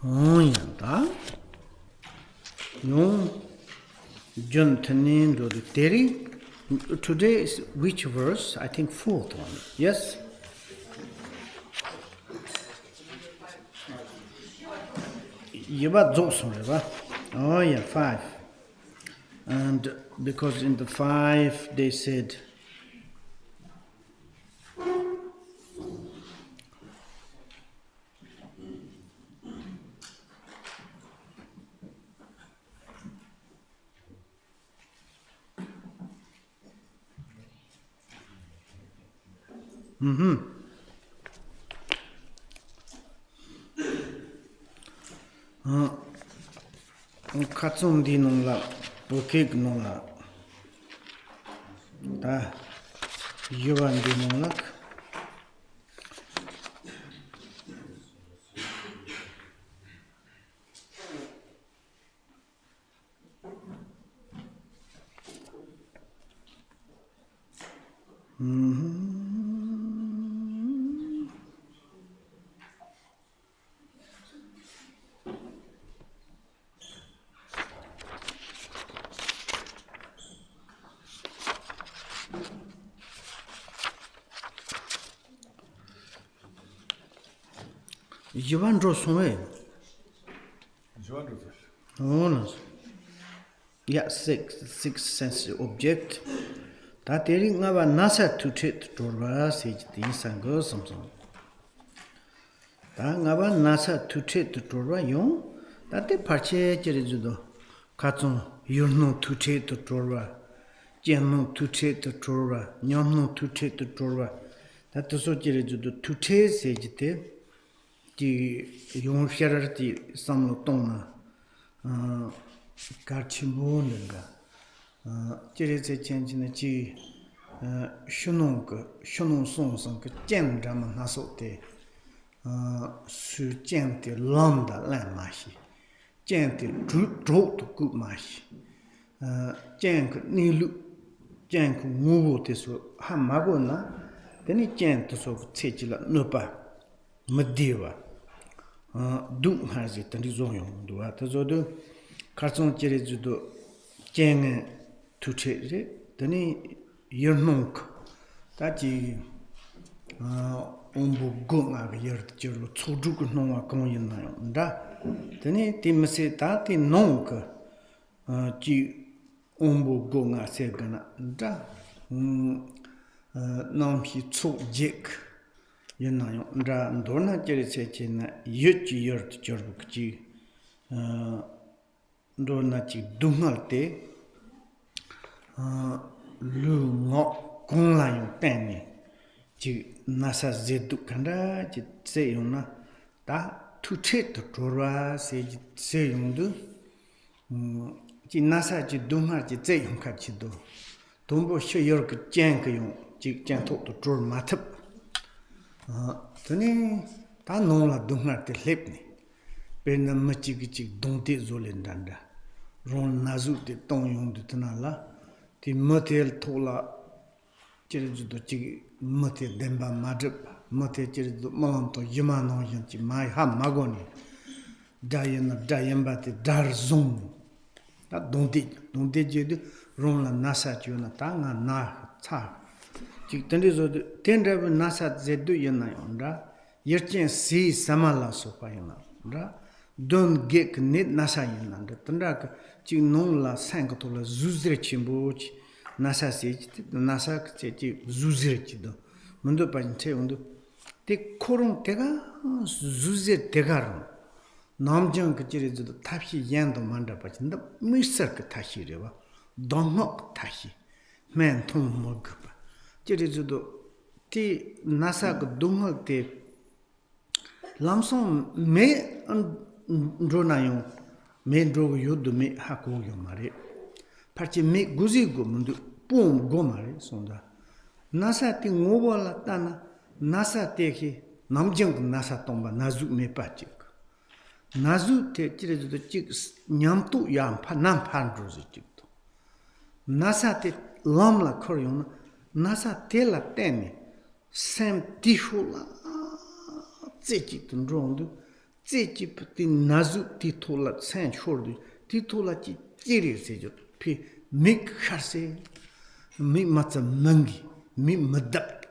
Oh, yeah, no, John Tanin do the Terry. Today is which verse? I think fourth one. Yes? Yiba Dzogchen, right? Oh, yeah, 5. And because in the 5 they said, Katsum di nung la, bukik nung la, da, yuan di nung lak. Yuan dro sungwe. Oh, no. Yeah, six sense object. Da teri nga ba nasa tu tit dorba se ji sango samsam. Da nga ba nasa tu tit dorba yong. Da te parche jere judo. Katsung yurno tu tit dorba. Jenno tu tit dorba. Nyomno tu tit dorba. Da to so jere judo tu tit se ji te. Ji yong sherar ti samlo tong na. Karchimbo nanga. Jere se change na ji shunong song sang ke jen drama naso te su jen te lambda lan ma shi jen te dro to gu ma shi jen ke ni lu jen ke ngu te so ha ma go na teni jen to so che ji la no pa ma de wa du ha ji tan ri zo yong do wa ta zo do karson jere ju do jen tu che re teni yernunk 다지 ombu gonga yer jero chojuk no wa kon yin na nda teni timse ta ti nonk ji ombu gonga se gana nda nam hi chu jek yin na yo nda ndona jere che che na yut ji yer jero ji ndona ji dungal te lu ngo Kung la yung teni, ji nasa zedu kanda, ji tse yung na, da tu che to chorwa se ji tse yung du, ji nasa ji dunga ji tse yung ka chi do, dombo sho yor ka jen ka yung, ji jen to to chor ma tap. Tani, da nong la dunga te lep ni, per na ma chi ki chi dong te zo len danda, ron nazu te tong yung du tana la, ti ma tel to la, Chirijudo chigi mate demba madrip, mate chirijudo malanto yimano yanchi mai ha magoni, dayana dayamba te dar zong. Ta donde jedu ron la nasa chiona ta nga na cha. Chig tendizo tendrab nasa zedu yana yonda, yerchen si samala sopa yana, da don gek net nasa yana, tendrak chig non la sangato la zuzre chimbochi. Nasa sechi, nasa sechi zuzir do. Mundo panche undo. Te korong tega zuzir tegaron. Namjang kachiri zido tashi yendo manda pachi. Nda misar ka tashi rewa. Dongok tashi. Men tong mogba. Chiri zido ti nasa ka dongok te lamsong me Dronayon, me drogo yodo me hakogyo mare. Parche me guzi go mundu, boom go mare, sonda. Nasa ti ngobo la tana, nasa teki, namjang nasa tomba, nazu me pachik. Nazu te chire judo chik nyamtu yam pa nam pandrozi chikto. Nasa te lamla koryona, nasa te la teni, sem tishu la, tse chikto ndrondu, tse chip ti nazu ti tola sen shordu, ti tola chi chiri se jo, pi mik kharse, mi matza mangi, mi madap.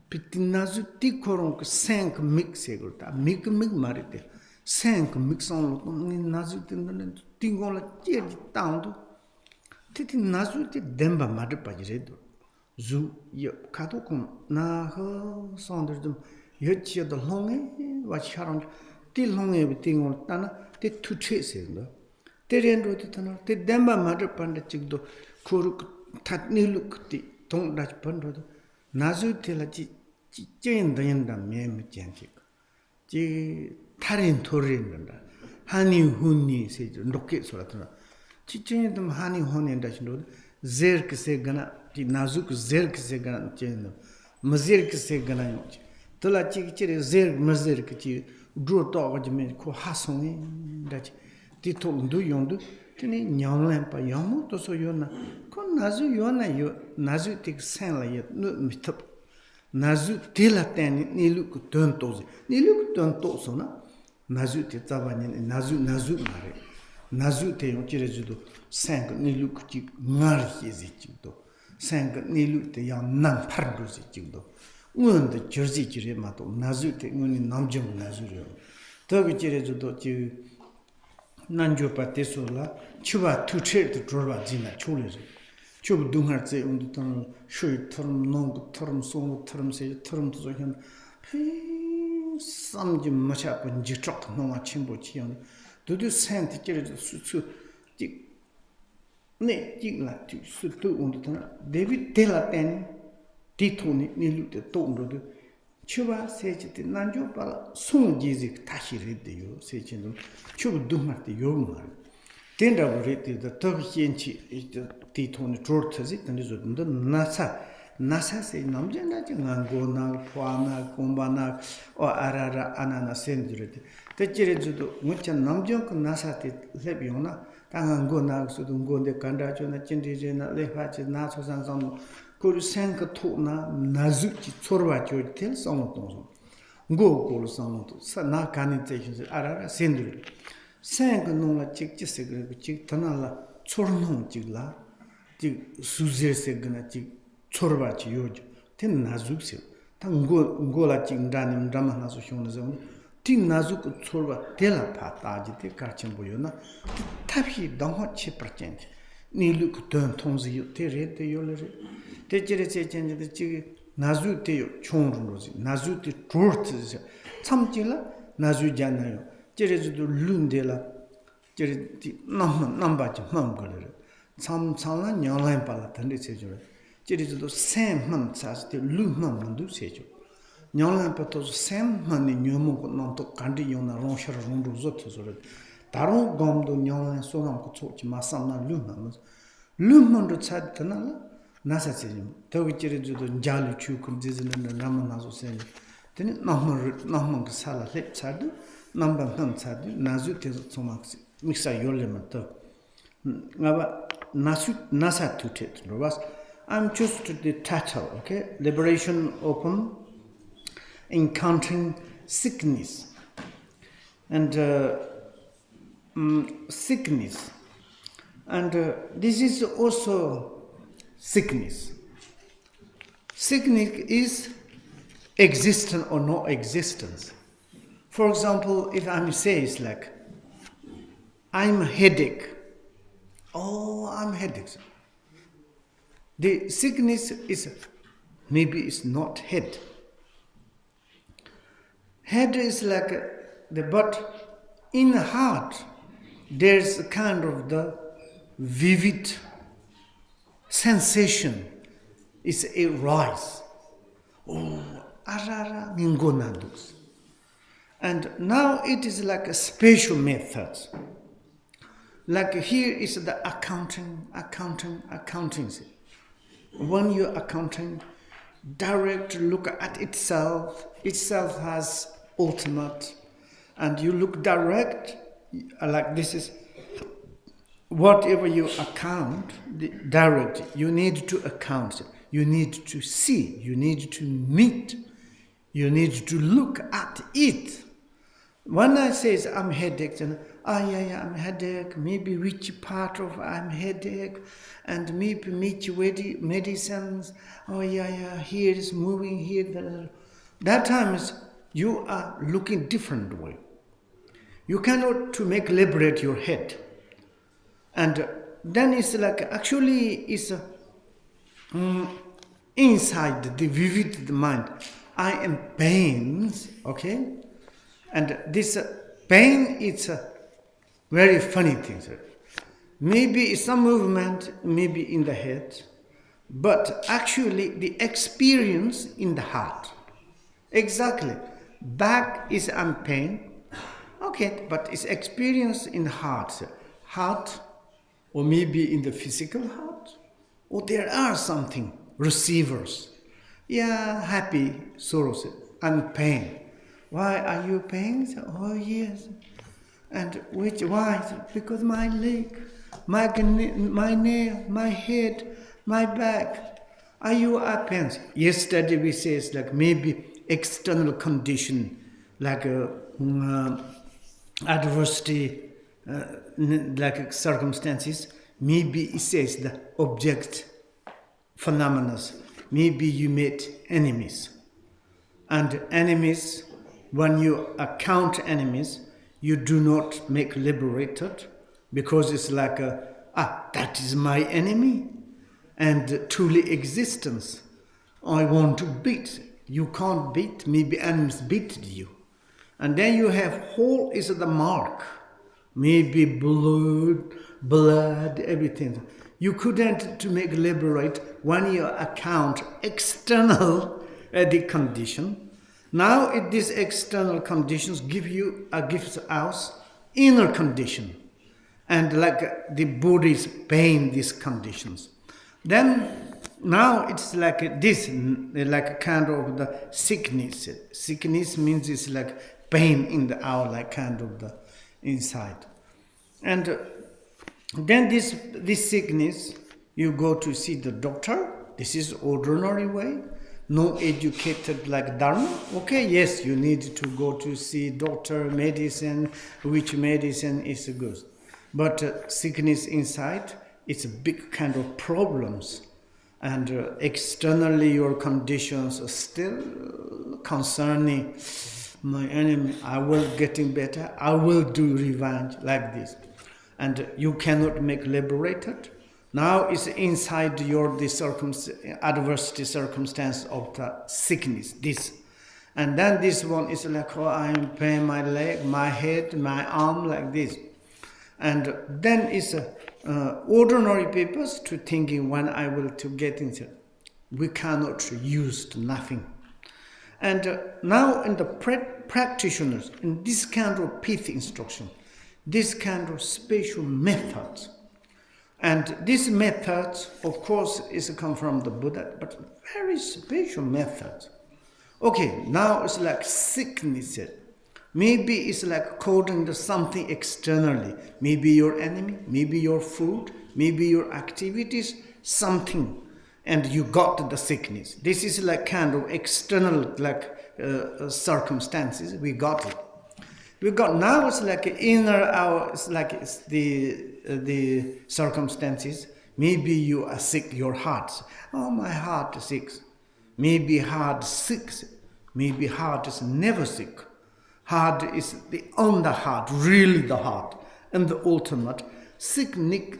Pi ti nazu ti korong senk mik se gurta, mik marite. Cinq mixons ni nazu tingon la tier tandu titi nazu ti demba mad pajiredo zu yo kato kum na ho sonder dum yechia de longe wa charon ti longe bi tingon tana ti tuche se ndo te rendo ti tana te demba mad pande chigdo kuruk tatni luk ti tong dach pando nazu te la chi chen da me me chen chi 타린 토린다 하니 훈니 세죠 녹게 소라트나 지체도 하니 혼인다 신도 제르크세 가나 디 나주크 제르크세 가나 chen mazirkse gana yoch tola chikchire zer mazirkchi dro to gajme ko hasongi dach ti to ndu yondu tini nyamlen pa yamu to so yona ko nazu yona yo nazu tik sen la yet no mitap nazu tela ten nilu ku ton tozi nilu ku ton to so na nazu te tabani nazu mare nazu te yon chire judo 5 nilu ku chi ngar hizi chido 5 nilu te ya nan pardo zi chido unde jersey chire mato nazu te ngoni namjong nazu yo to chire judo chi nanjo pate sola chuba tuche de droba jina chule chub dungar ze unde tan shui term nong term song term se term to hen samji macha pun jichok no ma chimbo chion do sent chire su ti ne jingla ti su tu unde tan David telaten tituni nilu te tondo chuba sechi te nanjo pala sung jizik tashiride yo sechi no chub dungar te yo mar tenda burete da toghienchi tituni jortazi tanizo ndo nasa se namje na ngango na pwana kumbana o arara anana sendrete te chire judo mucha namjo ko nasa te lebiona tangango na sudo ngonde kanda chona chindije na lehache na sosan sam kuru senka to na nazuchi chorwa jo tel samoto ngo kolu samoto sa na kanite arara sendrete senka no la chikchi segre chik tanala chorno chigla chik suzir segna chik chorbachi yojo ten nazuk se tang ngola ching danim drama naso shona zone tin nazuk chorba tela pataji te kachembo yona tabi dangho 7% ni luk ton tongzi yo te re te yo le te jere che chen de chi nazu te yo chongru rozi nazu te trort chamjila nazu jana yo jere ju lundela jere ti namba chi mamgole cham changla nyalai pala tande che jore 제리도 샘만 사스테 루만 만두 세죠 냥란 파토 샘만이 녀모고 난또 간디 요나 롱셔 롱도 조토서 다른 검도 냥란 소감고 초치 마삼나 루만도 찾더나 나사세지 더기 제리도 잘루 추고 디즈는 나만나서 세 되니 나만 그 살아 렙 차도 남반 차도 나주테서 소막스 믹사 요레만도 나바 나사 투테 로바스 I'm just to the title, okay? Liberation Open, Encountering Sickness. And sickness. And this is also sickness. Sickness is existence or no existence. For example, if I say it's like, I'm a headache. Oh, I'm headache. The sickness is, maybe it's not head. Head is like the butt. In the heart, there's a kind of the vivid sensation. It's a rise. Oh, arara ningonandus. And now it is like a special method. Like here is the accounting. When you're accounting, direct look at itself has ultimate, and you look direct, like this is whatever you account, direct, you need to account, you need to see, you need to meet, you need to look at it. When I say I'm headache, and I'm headache, maybe which part of I'm headache, and maybe which medicines, here is moving, here, there. That time is you are looking different way. You cannot to make liberate your head. And then it's like, actually it's inside the vivid mind. I am pains, okay? And this pain, it's a very funny thing. Maybe it's some movement, maybe in the head, but actually the experience in the heart. Exactly. Back is pain, okay, but it's experience in the heart. Heart, or maybe in the physical heart, or there are something, receivers. Yeah, happy, sorrows, and pain. Why are you pain? Oh yes. And why? Because my leg, my nail, my head, my back. Are you pain? Yesterday we says like maybe external condition, like adversity, like circumstances. Maybe it says the object phenomena. Maybe you meet enemies. And enemies, when you account enemies, you do not make liberated, because it's like that is my enemy, and truly existence. I want to beat. You can't beat. Maybe enemies beat you. And then you have whole is the mark. Maybe blood, everything. You couldn't to make liberate when you account external the condition. Now these external conditions gives us inner condition, and like the body's pain, these conditions. Then now it's like this, like a kind of the sickness. Sickness means it's like pain in the hour, like kind of the inside. And then this sickness, you go to see the doctor. This is ordinary way. No educated like Dharma. Okay, yes, you need to go to see doctor, medicine, which medicine is good. But sickness inside, it's a big kind of problems. And externally your conditions are still concerning my enemy. I will getting better. I will do revenge like this. And you cannot make liberated. Now it's inside the adversity circumstance of the sickness, this. And then this one is like, I'm pain my leg, my head, my arm, like this. And then it's ordinary people to thinking when I will to get into. We cannot use nothing. And now in the practitioners, in this kind of pith instruction, this kind of special methods. And this method, of course, is come from the Buddha, but very special method. Okay, now it's like sickness. Maybe it's like causing the something externally. Maybe your enemy, maybe your food, maybe your activities, something. And you got the sickness. This is like kind of external circumstances. We got it. We got now it's like inner it's like it's the circumstances. Maybe you are sick, your heart. Oh, my heart is sick. Maybe heart sick. Maybe heart is never sick. Heart is on the heart, really the heart, and the ultimate. Sickness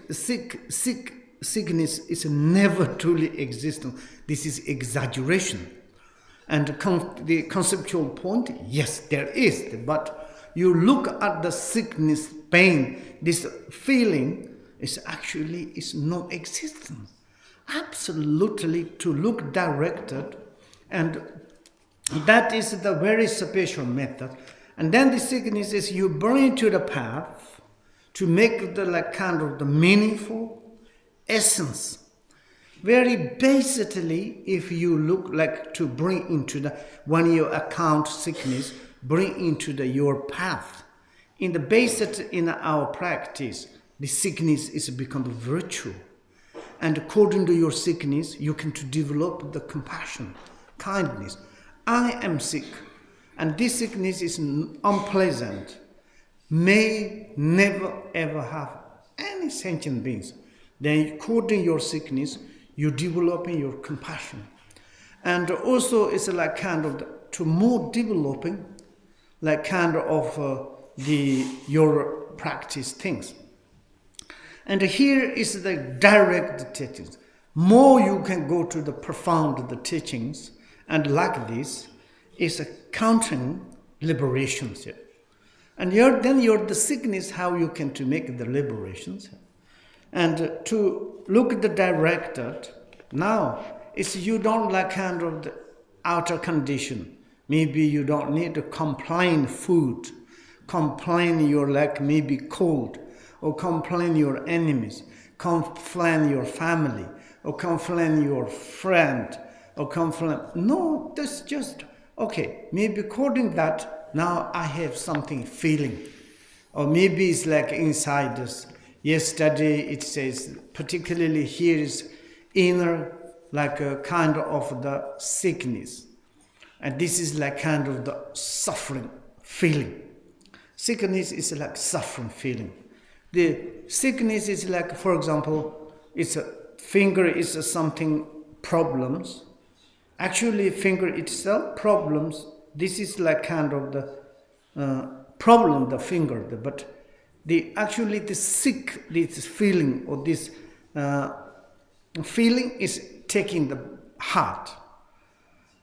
is never truly existent. This is exaggeration. And the conceptual point, yes, there is, but you look at the sickness, pain, this feeling is no existence. Absolutely to look directed, and that is the very special method. And then the sickness is you bring to the path to make the like kind of the meaningful essence. Very basically, if you look like to bring into the, when you account sickness, bring into the your path. In the basic in our practice, the sickness is become the virtue. And according to your sickness, you can to develop the compassion, kindness. I am sick, and this sickness is unpleasant, may never ever have any sentient beings. Then according to your sickness, you developing your compassion. And also it's like kind of to more developing, like kind of your practice things. And here is the direct teachings. More you can go to the profound the teachings, and like this is a counting liberations here. And then you're the sickness, how you can to make the liberations. And to look at the directed, now it's you don't like kind of the outer condition. Maybe you don't need to complain food, complain you're like maybe cold, or complain your enemies, complain your family, or complain your friend, or complain. No, that's just, okay, maybe according to that, now I have something feeling. Or maybe it's like inside this. Yesterday it says, particularly here is inner, like a kind of the sickness. And this is like kind of the suffering feeling. Sickness is like suffering feeling. The sickness is like, for example, it's a finger is something problems. Actually, finger itself problems. This is like kind of the problem, the finger, but actually the sick, this feeling or this feeling is taking the heart.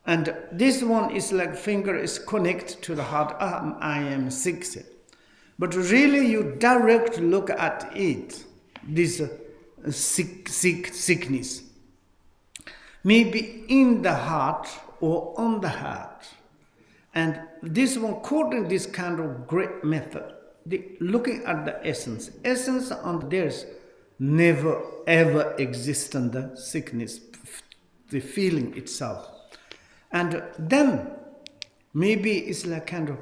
And this one is like finger is connected to the heart. I am sick. But really you direct look at it, this sickness. Maybe in the heart or on the heart. And this one, according this kind of great method, looking at the essence on there's never ever existent the sickness, the feeling itself. And then maybe it's like kind of,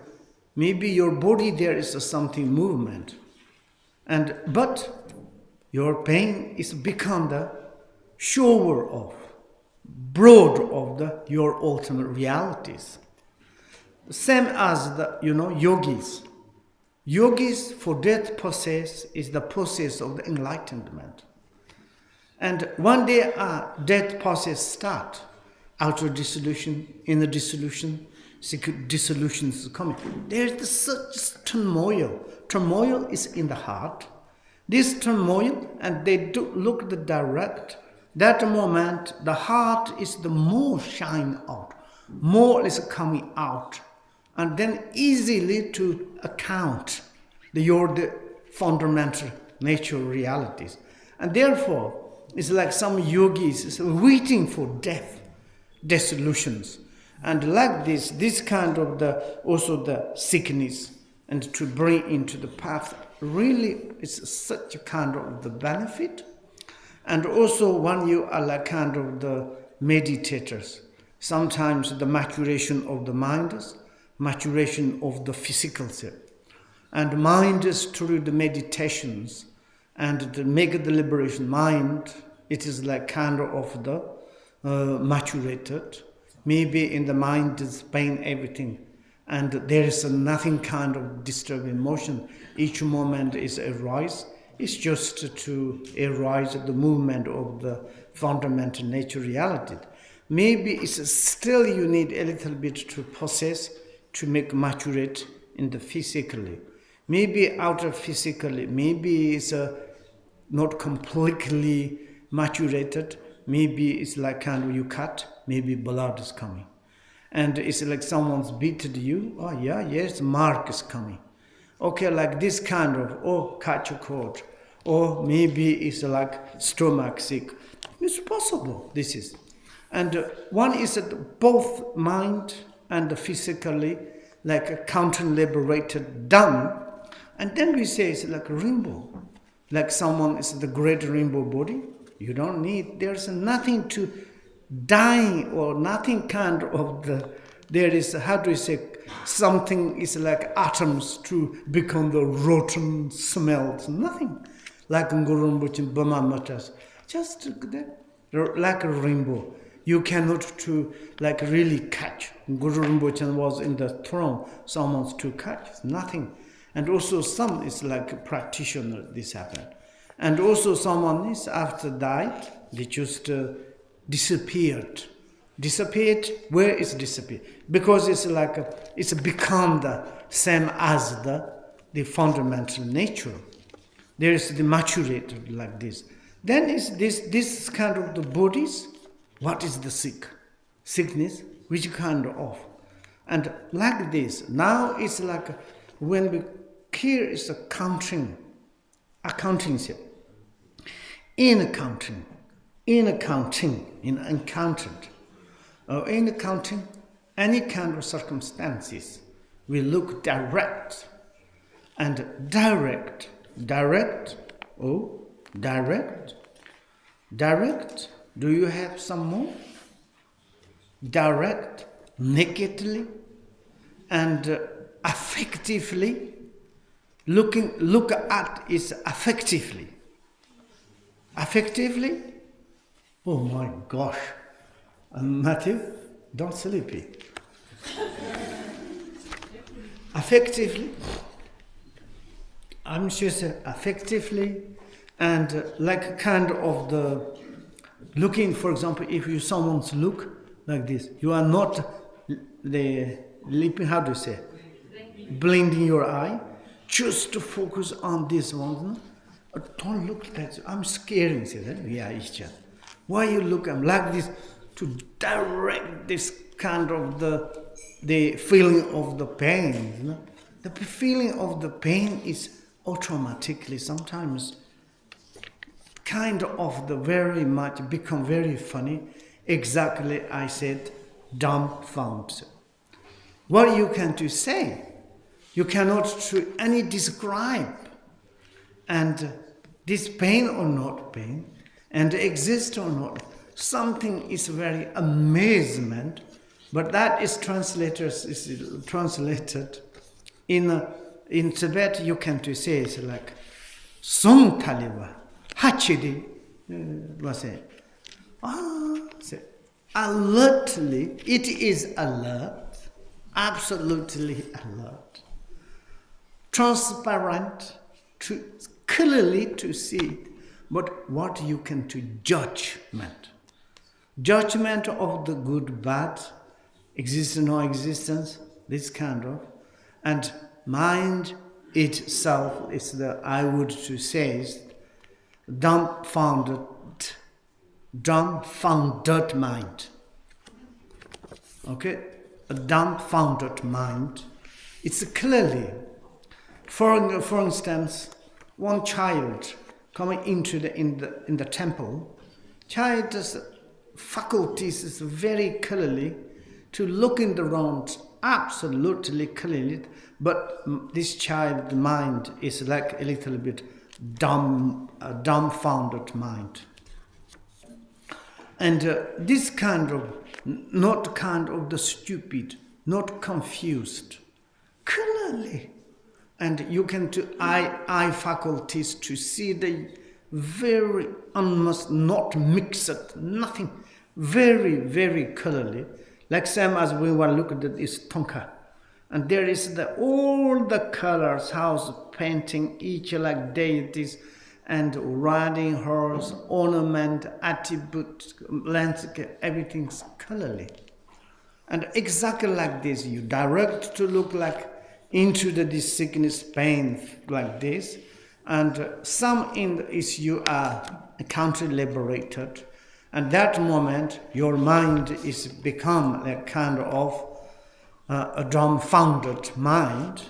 maybe your body there is something movement, but your pain is become the shower of, broad of your ultimate realities. Same as the yogis. Yogis for that process is the process of the enlightenment. And one day that process start, outer dissolution, inner dissolution, secret dissolutions is coming. There's such turmoil. Turmoil is in the heart. This turmoil, and they do look the direct. That moment, the heart is the more shine out, more is coming out, and then easily to account the fundamental nature realities. And therefore, it's like some yogis is waiting for death, dissolutions. And like this kind of also the sickness, and to bring into the path, really is such a kind of the benefit. And also when you are like kind of the meditators, sometimes the maturation of the mind is maturation of the physical self. And mind is through the meditations and to make the liberation mind, it is like kind of the maturated. Maybe in the mind is pain, everything. And there is nothing kind of disturbing emotion. Each moment is a rise. It's just to arise the movement of the fundamental nature reality. Maybe it's still you need a little bit to process, to make maturate in the physically. Maybe outer physically, maybe it's not completely maturated. Maybe it's like kind of you cut, maybe blood is coming. And it's like someone's beaten you. Oh yeah, yes, mark is coming. Okay, like this kind of, cut your coat. Or maybe it's like stomach sick. It's possible, this is. And one is that both mind and physically, like a counter-liberated Dhamma, and then we say it's like a rainbow. Like someone is the great rainbow body. You don't need, there's nothing to die or nothing kind of there is, how do you say, something is like atoms to become the rotten smells. Nothing. Like Guru Rinpoche, Burma Matas. Just like a rainbow. You cannot to like really catch. Guru Rinpoche was in the throne, someone's to catch. Nothing. And also some is like a practitioner, this happened. And also someone is after died, they just disappeared. Disappeared, where is disappeared? Because it's like, it's become the same as the fundamental nature. There is the maturated like this. Then is this kind of the bodies, what is the sickness, which kind of? And like this, now it's like when we here is accounting here. In accounting, any kind of circumstances, we look direct. Direct. Do you have some more? Direct, nakedly, and affectively. Look at is affectively. Affectively? Oh my gosh. Matthew, don't sleepy. Affectively. I'm sure affectively, and like kind of the looking, for example, if you someone's look like this, you are not the leaping, how do you say? Blinding your eye. Just to focus on this one. Don't look like that. I'm scaring. Yeah, it's just. Why you look like this to direct this kind of the feeling of the pain. You know? The feeling of the pain is automatically sometimes kind of the very much become very funny. Exactly, I said, dumbfounded. What you can to say? You cannot to any describe, and this pain or not pain, and exist or not, something is very amazement, but that is translated in Tibet. You can to say it's like song taliba hachidi was it alertly. It is alert, absolutely alert. Transparent, to clearly to see it, but what you can to judgment of the good, bad, existence, no existence, this kind of, and mind itself is the, I would to say, is dumbfounded mind. Okay, a dumbfounded mind. It's clearly. For instance, one child coming into in the temple, child's faculties is very clearly to look in the round, absolutely clearly, but this child's mind is like a little bit dumbfounded mind. And this kind of, not kind of the stupid, not confused, clearly. And you can to eye faculties to see the very almost not mixed, nothing, very, very clearly. Like same as we were looking at this tonka. And there is all the colors, house painting, each like deities, and riding horse, ornament, attribute, landscape, everything's clearly. And exactly like this, you direct to look like into this sickness, pain, like this, and some is you are counter-liberated, and that moment your mind is become a kind of a dumbfounded mind,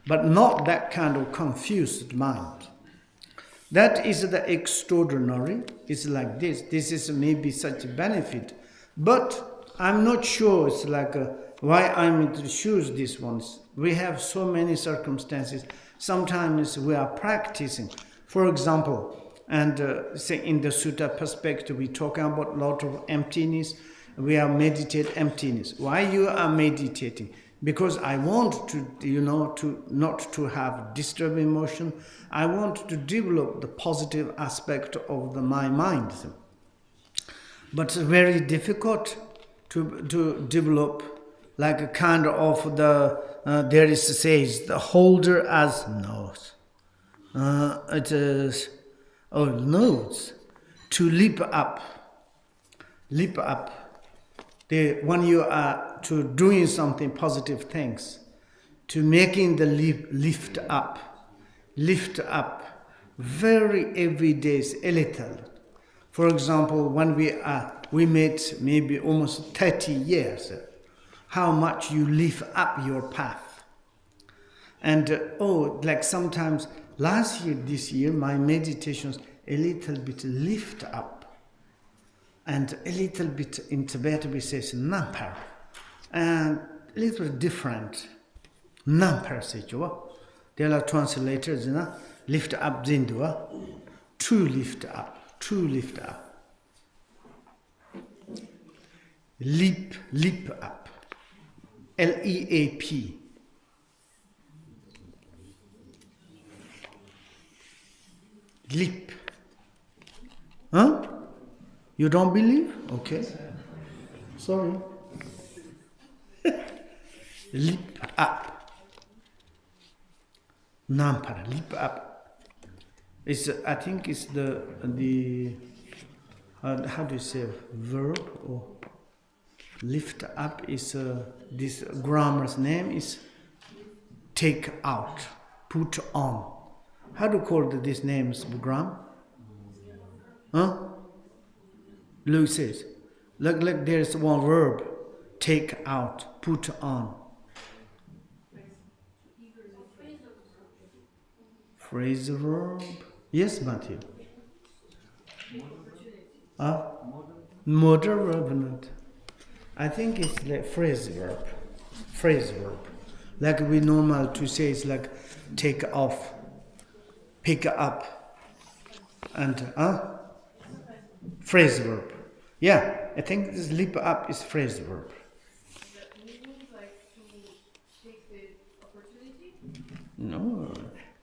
but not that kind of confused mind. That is the extraordinary. It's like this. This is maybe such a benefit, but I'm not sure it's like why I'm to choose these ones. We have so many circumstances. Sometimes we are practicing. For example, and say in the sutta perspective, we talking about a lot of emptiness. We are meditate emptiness. Why you are meditating? Because I want to, to not to have disturbed emotion. I want to develop the positive aspect of my mind. But it's very difficult to develop like a kind of there is says the holder as nose. It is nose to leap up. When you are to doing something positive things, to making the lift up, very every day is a little. For example, when we met maybe almost 30 years, how much you lift up your path. And like sometimes last year, this year, my meditations a little bit lift up. And a little bit in Tibet we say nampar. And a little different. Nampar sejwa. There are translators, lift up zindua. To lift up. Leap up. L-E-A-P. Leap. Huh? You don't believe? Okay. Sorry. Leap up. Nampara, leap up. I think it's the how do you say verb or lift up is this grammar's name is take out, put on. How do you call these names, grammar? Huh? Luke says, like there's one verb, take out, put on. Phrasal verb. Yes, Matthew. Modal verb not. I think it's like phrase verb. Like we normal to say it's like take off, pick up, and phrase verb. Yeah, I think this leap up is phrase verb. That means like to take the opportunity? No.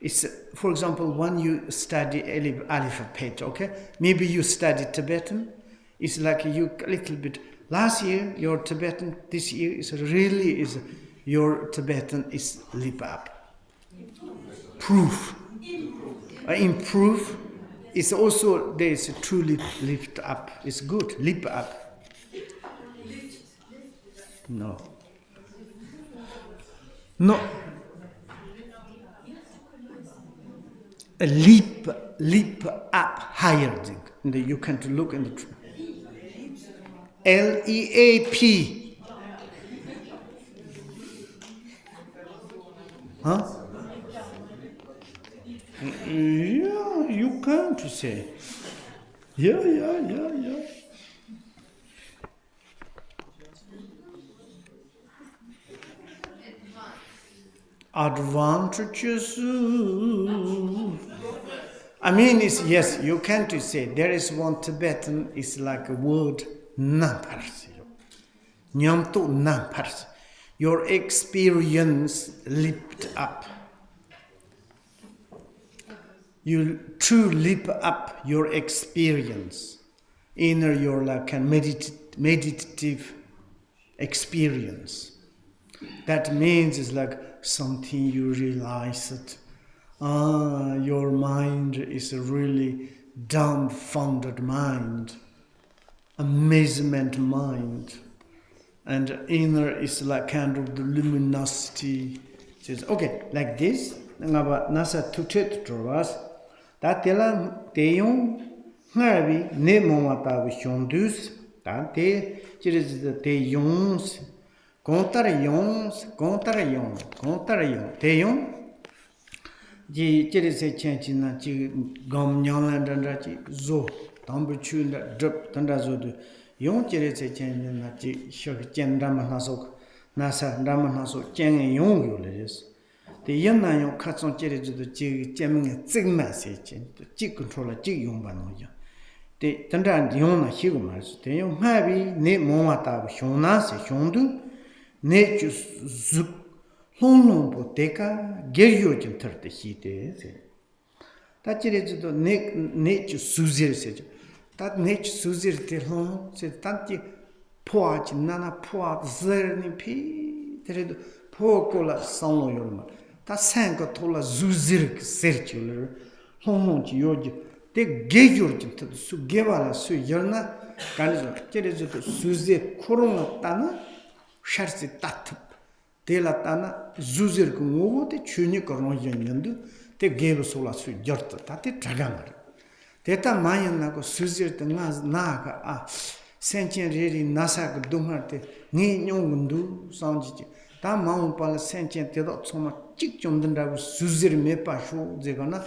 It's, for example, when you study alphabet, okay? Maybe you study Tibetan. It's like you a little bit. Last year, your Tibetan, this year is your Tibetan is leap up. Proof. Improve. It's also, there is a true lift up. It's good. Leap up. No. A leap up higher thing. You can look in the L-E-A-P. Huh? Yeah, you can't say. Yeah. Advantages. I mean, yes, you can't say. There is one Tibetan, it's like a word, namparsi. Nyamto namparsi. Your experience lift up. You to lift up your experience. Inner your like a meditative experience. That means it's like something you realize that your mind is a really dumbfounded mind, amazement mind, and inner is like kind of the luminosity. Says okay, like this. Ngaba nasa tutet drovas. That tela teyong ngarabi ne mongapa vishondus. That te is the teyongs. Contrayon, teyong. Ji se chanchina ji gom nyanglan danda ji zo tambu chunda drup tanda zo de yong se chanchina ji shok jendra mahasok nasa Dharma naso jeng yong yo le yes. The yen na yo katson jere judo jig jeming zigma se chen, jig control jig yong ba no ya. The tanda yong na higo mas, the yong habi ne moma ta shong na se shong du ne ju zu long long bo deka geryo jin tar de hi de se. Ta jere judo ne ju suzir se. Ta ne ju suzir de long se tanti poa ji nana poa zer ni pi tere po ko la sang lo yo ma ta sang ko to la zuzir ser chi le hong ji yo ji de ge yor ji to su ge ba la su yor na kan zo tere zo to suze korona ta na shar si tat de la ta na zuzir ko ngo de chuni ko ron yen yen du de ge so la su yor ta te traga ma Teta mayan na ko suzir te na ka a senchen riri nasa ka dunghar te ngi nyong gundu sanji chi. Ta maung pala senchen te do tsoma chik chomdanda ku suzir me pa shu zega na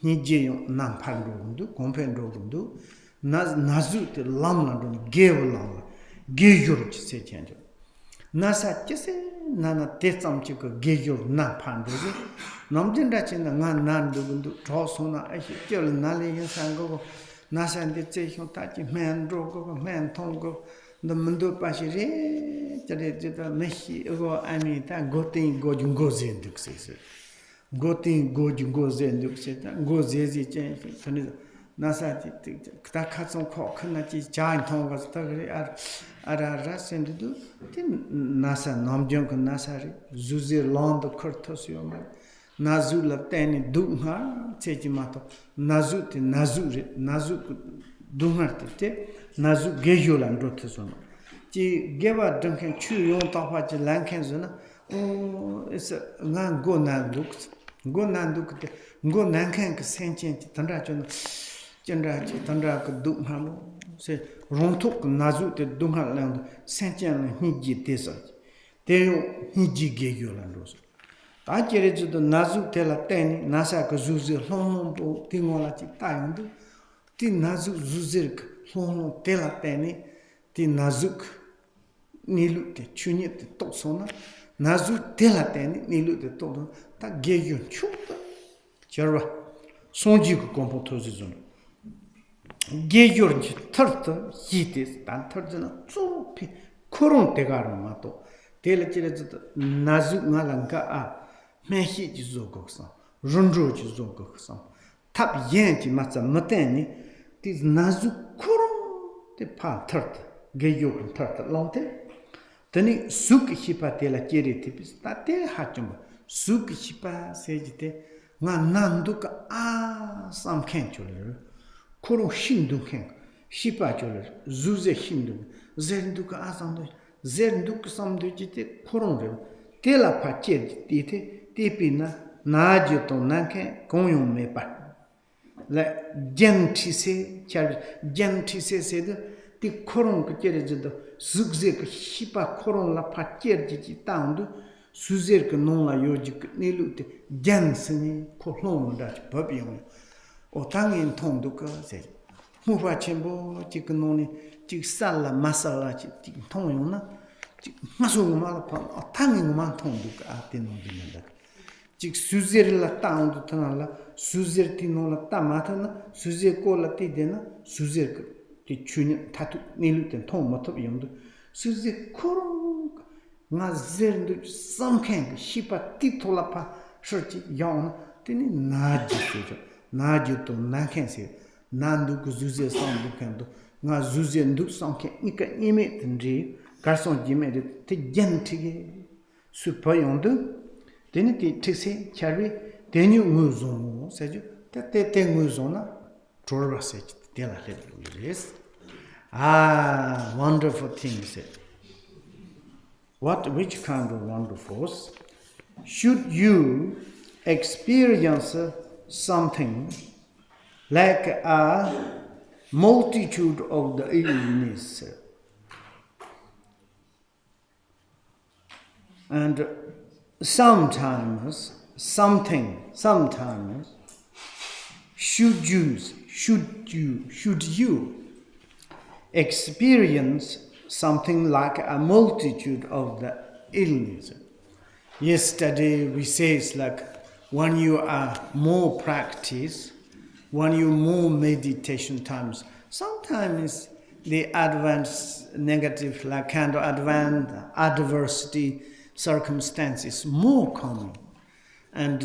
ni je yung nam pan ro gundu, gompen ro gundu, nazu te lam na dun gewa lam la, ge yor chi se chen jo. Nasa chese nana te tsam chi ko ge yor nam pan ro zi. Namjinda chi na nga nan do gundu, cho so na ahi jel na le yin san go 나산 대체 형타지 맨로고 맨통고 너문도 빠시리 저래저다 메시 이거 아니다 고팅 고중고젠득세스 고팅 고중고젠득세다 고제지 제 근데 나사지 딱 같은 코 큰나지 자인 통가서 그래 알아라 센데도 나사 남정 그 나사리 주지 런도 커터스요 나주라 때니 두하 체지마토 나주티 나주 두하르테 나주 게요란 로트소노 지 게바 덩켄 추용 타파지 랑켄즈나 에서 난 고난둑 때 고난켄 그 센첸 단라존 전라지 단라 그 두하모 세 론톡 나주테 두하랑 센첸 히지 데서 대요 히지 게요란 로스 다 제레주도 나주 텔라 때니 나사 그 주즈 홍홍보 띵올라지 따용도 티 나주 주즈 홍홍 텔라 때니 티 나주 니루테 추니테 똑소나 나주 텔라 때니 니루테 똑도 다 게요 추다 저와 손지고 컴포토즈존 게요르지 터터 히티스 단 터즈나 쪼피 코론 대가르마도 텔레지레즈도 나주 나랑가 아 매히 지조곡선 룬조 지조곡선 탑 옌지 맞자 못되니 디 나주 코롱 데파 터트 게요 터트 롱테 드니 수크 히파텔라 제리 티피스 따테 하좀 수크 히파 세지테 nga nanduka a samkhen chole 코롱 신두켄 히파 chole 주제 신두 젠두ka 아상도 젠두크 삼두지테 코롱레 텔라 파체 디테 Tipina Najo to Nanke Goyum Mepa. La Gentise, Gentise said, the Coron Kerezdo, Zugzek, Shipa Coron la Pacherji Town, Suzerk non la Yogic Nilute, Janseni, Colon Dutch Papion, or Tang in Tonduka said, Muva Chembo, Chicanoni, Chiksala, Masala, Tonyona, Masumalapan, or Tanging Mantonduka at the Nobinada. Jik suzir la taundu tanala suzir tino la tamatana suzir ko la tidena suzir ti chuni tatu nilu ten ton matop yomdu suzir korong nga zerndu samken shipa titola pa shorti yon tini naji sejo naji to nanken se nandu ku zuzir samdu kendo nga zuzir ndu samken ika ime tenri garson jime de te gentige supa yondu Then it takes a cherry, then you move on, said you, that they take moves on a drawer set, yes. Ah, wonderful thing, said. Which kind of wonderfuls? Should you experience something like a multitude of the illness and sometimes should you experience something like a multitude of the illness. Yesterday we say it's like when you are more practice, when you more meditation times, sometimes the advanced negative, like kind of advanced adversity circumstances more common. And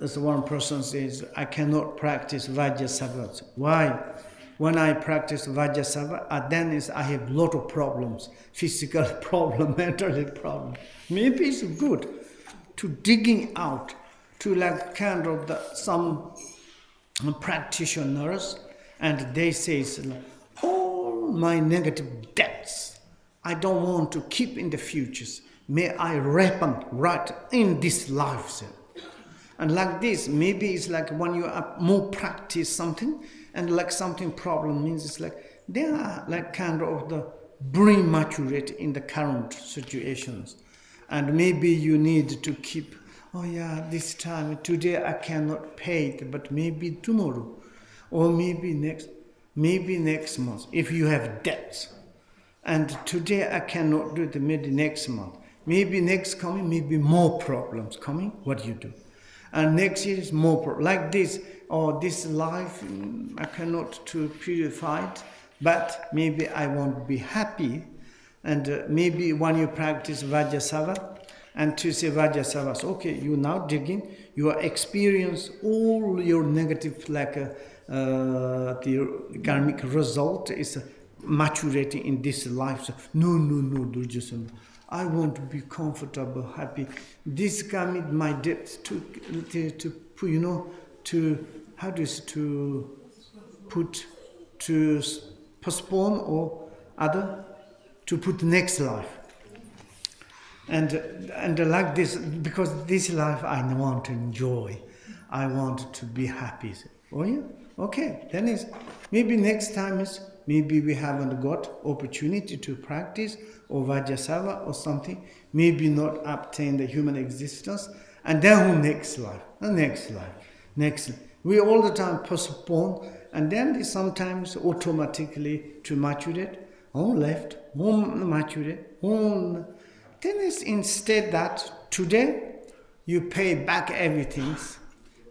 as one person says, I cannot practice Vajrasattva. Why? When I practice Vajrasattva, then I have a lot of problems, physical problem, mental problem. Maybe it's good to digging out, to like kind of some practitioners, and they say, all my negative debts, I don't want to keep in the futures. May I repent right in this life, sir. And like this, maybe it's like when you are more practice something, and like something problem means it's like they are like kind of the brain maturate in the current situations. And maybe you need to keep, oh yeah, this time, today I cannot pay it, but maybe tomorrow, or maybe next month, if you have debts. And today I cannot do it, maybe next month. Maybe next coming, maybe more problems coming, what do you do? And next year is more, like this, or this life, I cannot to purify it, but maybe I won't be happy. And maybe when you practice Vajrasattva, and to say Vajrasattva, okay, you now digging, you are experience all your negative, like the karmic result is maturating in this life. So, no, Durjasana. I want to be comfortable, happy. This karmic, my debt to you know, to how do you say, to put, to postpone or other, to put next life. And like this, because this life I want to enjoy, I want to be happy. Oh yeah, okay. Then is maybe next time is maybe we haven't got opportunity to practice or Vajrasattva or something. Maybe not obtain the human existence, and then next life, next life, next. We all the time postpone, and then sometimes automatically to maturate, on left, on maturate, on. Then it's instead that today you pay back everything,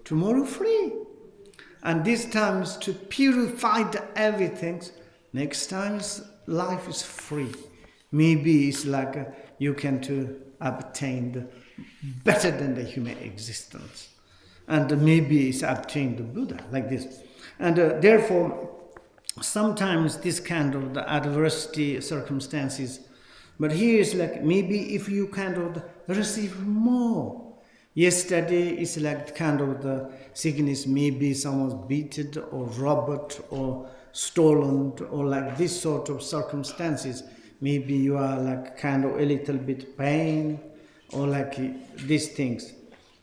tomorrow free. And this time is to purify everything, next time life is free. Maybe it's like you can to obtain the better than the human existence. And maybe it's obtain the Buddha, like this. And therefore, sometimes this kind of the adversity circumstances, but here is like maybe if you kind of receive more. Yesterday is like kind of the sickness, maybe someone's beaten or robbed or stolen or like this sort of circumstances. Maybe you are like kind of a little bit pain or like these things.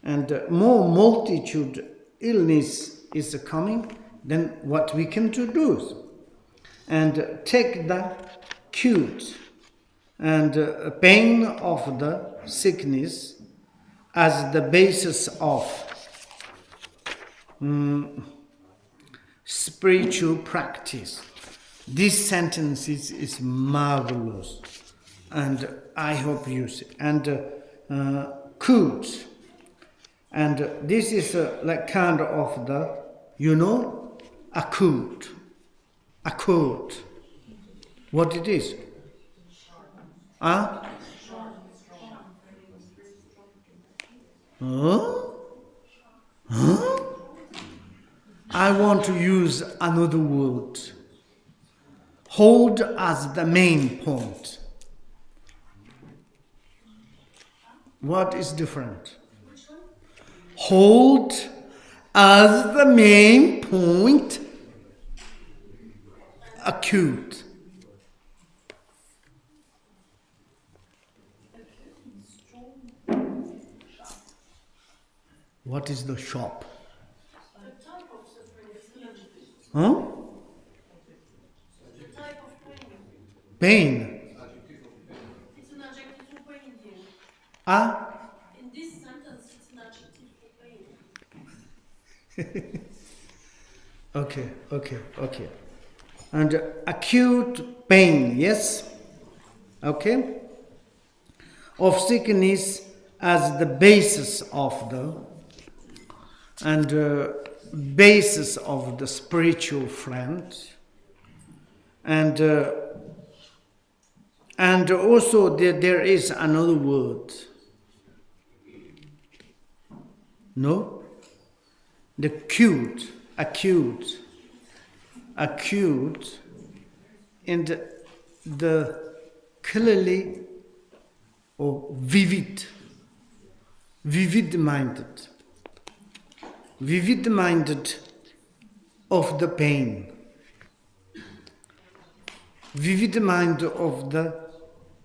And more multitude illness is coming, then what we can to do? And take the cute and pain of the sickness as the basis of spiritual practice. This sentence is marvelous, and I hope you see. And could, and this is like kind of the, you know, acute. What it is? Huh? I want to use another word. Hold as the main point. What is different? Hold as the main point. Acute. What is the shop? Huh? The type of pain. Pain. It's an adjective for pain here. Ah? In this sentence, it's an adjective for pain. Okay. And acute pain, yes? Okay? of sickness as the basis of basis of the spiritual friend, and also there is another word. No, the acute, and the clearly or vivid minded of the pain, vivid mind of the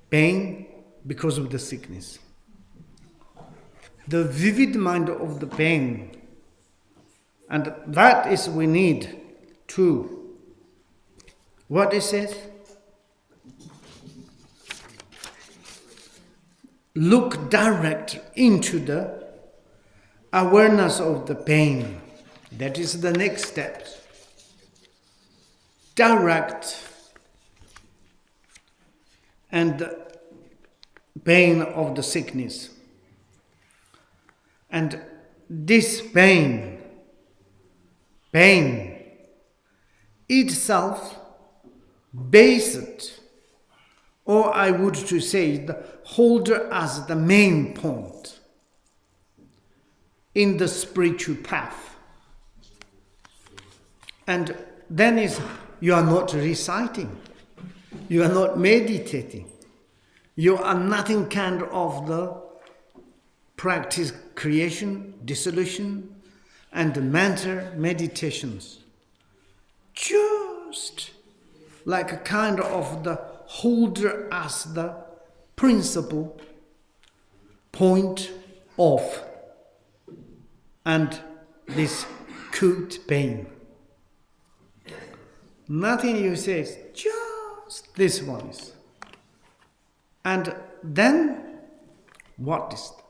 pain because of the sickness, the vivid mind of the pain, and that is we need to, what it says, look direct into the awareness of the pain. That is the next step. Direct and the pain of the sickness. And this pain itself based, or I would to say, the holder as the main point in the spiritual path. And then is you are not reciting, you are not meditating, you are nothing kind of the practice creation, dissolution, and the mental meditations. Just like a kind of the holder as the principal point of and this acute pain. Nothing you say, just this one is. And then what is that?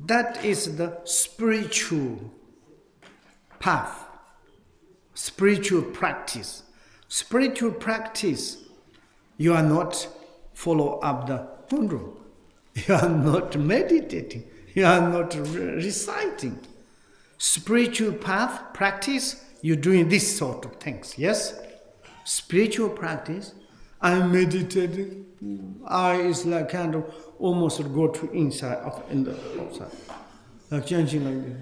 That is the spiritual path, spiritual practice. Spiritual practice, you are not follow up the hundred. You are not meditating. You are not reciting. Spiritual path, practice, you're doing this sort of things, yes? Spiritual practice, I'm meditating. I is like kind of almost go to inside of in the outside. Like changing like this.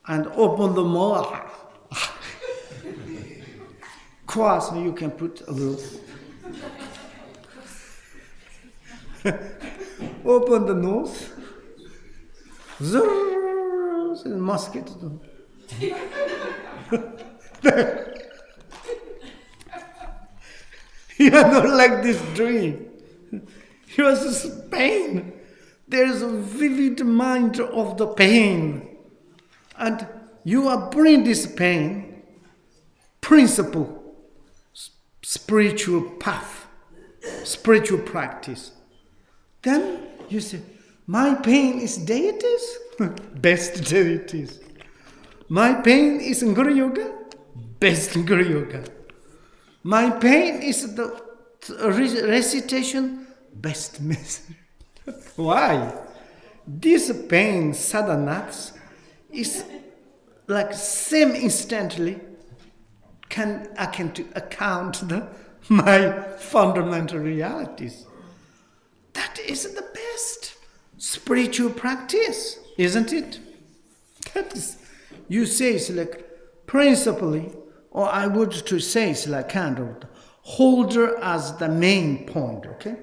And open the mouth. Cross, you can put a little. Open the nose. Zzzz, and mosquito. You are not like this dream. You are just pain. There is a vivid mind of the pain. And you are bringing this pain, principle, spiritual path, spiritual practice. Then you say, my pain is deities, best deities. My pain is Guru Yoga, best Guru Yoga. My pain is the recitation, best message. Why? This pain, sadhanats, is like same instantly I can account my fundamental realities. That is the best spiritual practice, isn't it? That is, you say it's like principally, or I would to say it's like kind of holder as the main point, okay?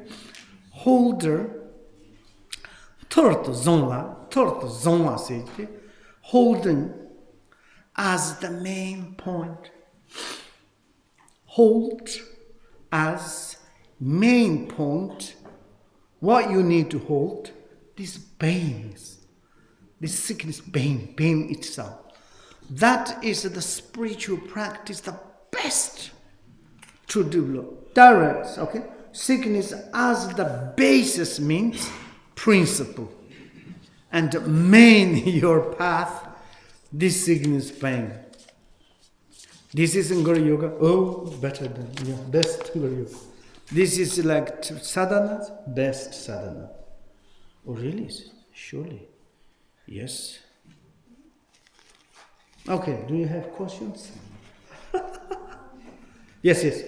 Holder, torto zonla say, holding as the main point. Hold as main point what you need to hold, these pains, this sickness, pain itself. That is the spiritual practice, the best to develop. Direct, okay? Sickness as the basis means principle. And main your path, this sickness, pain. This is in Guru Yoga. Oh, better than, yeah, best Guru Yoga. This is like sadhana, best sadhana. Oh, really? Surely. Yes. Okay, do you have questions? Yes, yes.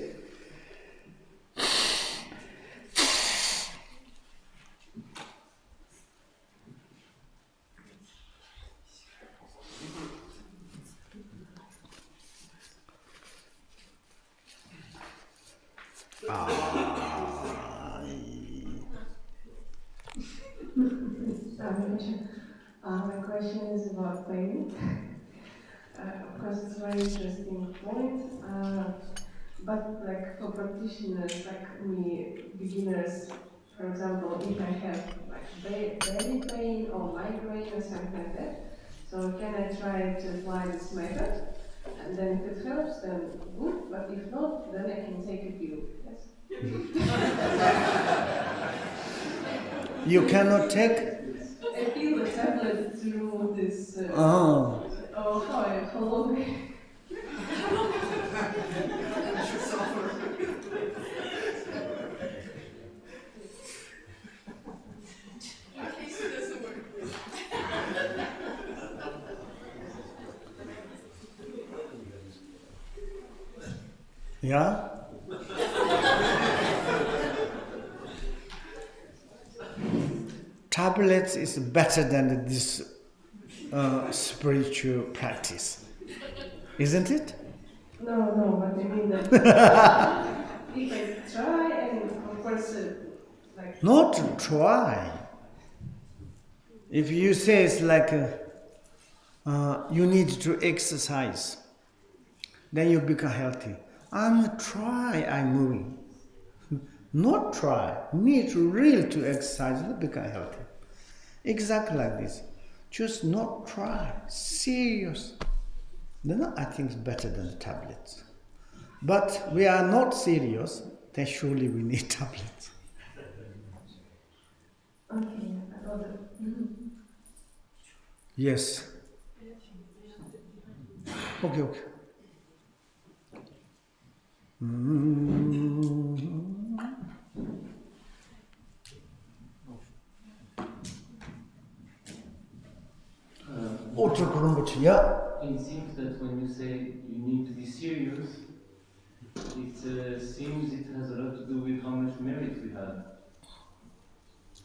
My question is about pain. Of course, it's a very interesting point. But like for practitioners like me, beginners, for example, if I have like belly pain or migraine or something like that, so can I try to apply this method? And then if it helps, then good. But if not, then I can take a pill. Yes. You cannot take? I feel a tablet to remove this. Oh. How long? Yeah? Tablets is better than this spiritual practice, isn't it? No, but I mean that if I try and of course like... Not to try. If you say it's like you need to exercise, then you become healthy. I'm moving. Not try, need to really to exercise to become healthy. Exactly like this. Just not try, serious. Then I think it's better than the tablets. But we are not serious, then surely we need tablets. Okay, I got it. Yes. Okay. It seems that when you say you need to be serious, it seems it has a lot to do with how much merit we have.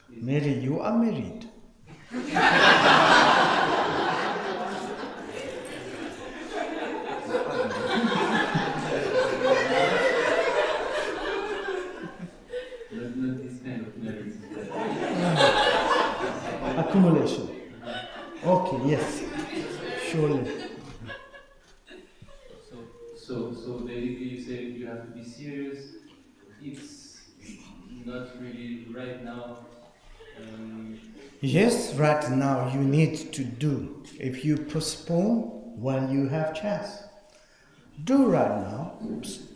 Mary, you are married. Not this kind of merit. Accumulation. Okay, yes. Surely. So basically you say you have to be serious. It's not really right now. Yes, right now you need to do. If you postpone when you have chance, do right now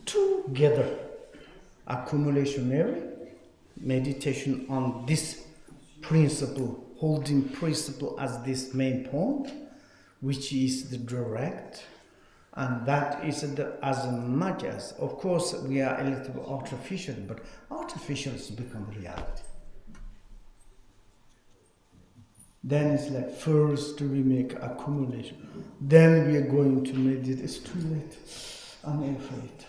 together. Accumulationary meditation on this principle, holding principle as this main point, which is the direct, and that is as much as, of course, we are a little bit artificial, but artificial has become reality. Then it's like first we make accumulation, then we are going to meditate. It's too late. I'm afraid.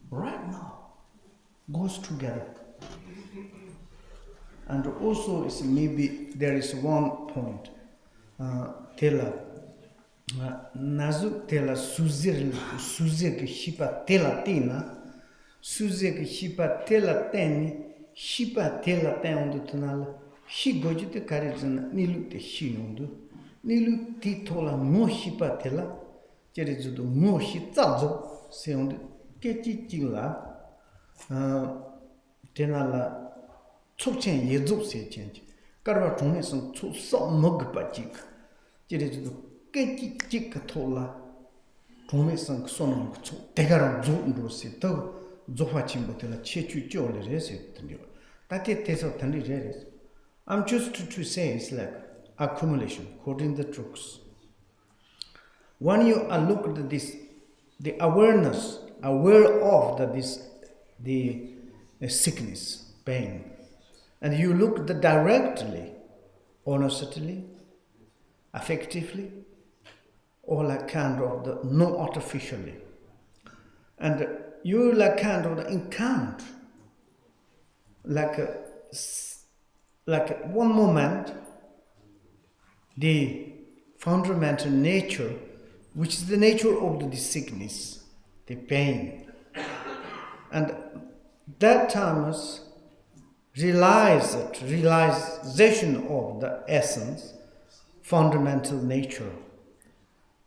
Right now goes together. And also it's maybe there is one point. Tela nazu tela suzir ke shipa tela tina suze ke shipa tela teni shipa tela tendu tunala shi goju te karizana nilu te shinundu nilu ti tola mo shipa tela jerizudo mo shi tsazo seundu kechi jingla tenala Dzogchen yezu se chenji karwa chungme sang tsu sa mogpa jik jerizudo kechi jik tola chungme sang sonang tsu degaram zundro se to zohwa chimbo tela chechu jole re se tnyo tate tesa tandi re re. I'm just to say it's like accumulation according to the truths. When you look at this, the awareness, aware of that this the sickness, pain. And you look directly, honestly, affectively, or like kind of the no artificially. And you like kind of encounter, like one moment, the fundamental nature, which is the nature of the sickness, the pain. And that time is realization of the essence, fundamental nature.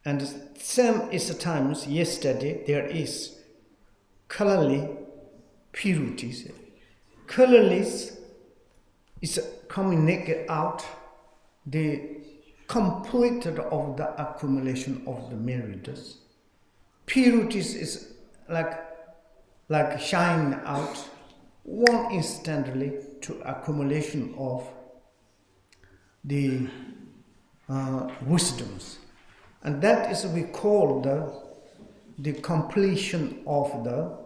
And same is the times yesterday there is colorly purities. Colorless is coming naked out the completed of the accumulation of the myriads. Purities is like shine out one instantly to accumulation of the wisdoms. And that is we call the completion of the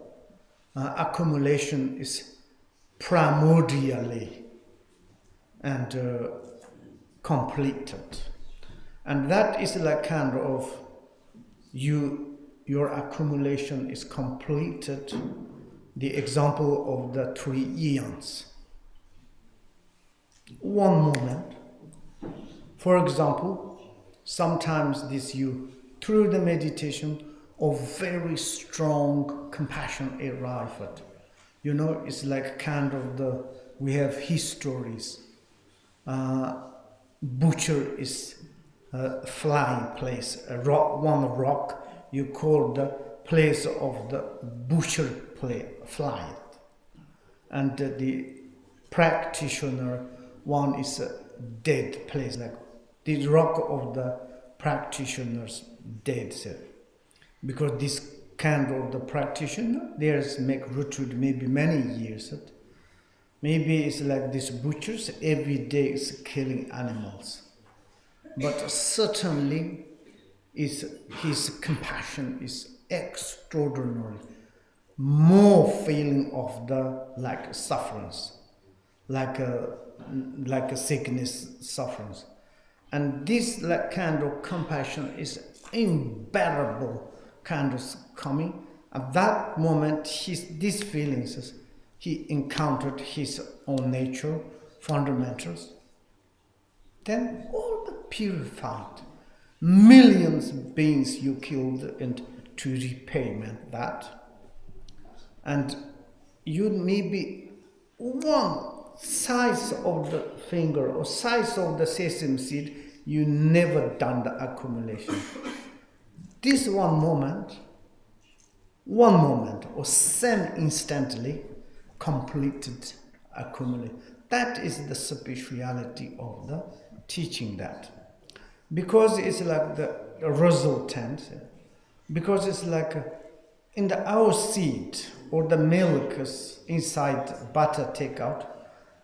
accumulation is primordially and completed. And that is like kind of your accumulation is completed. The example of the 3 eons. One moment. For example, sometimes this you, through the meditation of very strong compassion arrive at. You know, it's like kind of we have histories. Butcher is a flying place, one rock you call the place of the butcher fly. And the practitioner one is a dead place, like the rock of the practitioner's dead. Because this kind of the practitioner, there's make retreat maybe many years. Maybe it's like these butchers every day is killing animals. But certainly his compassion is extraordinary. More feeling of the like sufferance, like a sickness sufferance. And this like kind of compassion is unbearable kind of coming. At that moment, these feelings, he encountered his own nature, fundamentals. Then all the purified, millions of beings you killed and to repayment that. And you maybe one size of the finger or size of the sesame seed, you never done the accumulation. This one moment or same instantly completed accumulation. That is the spirituality of the teaching that. Because it's like the resultant, because it's like in our seed or the milk is inside butter take out,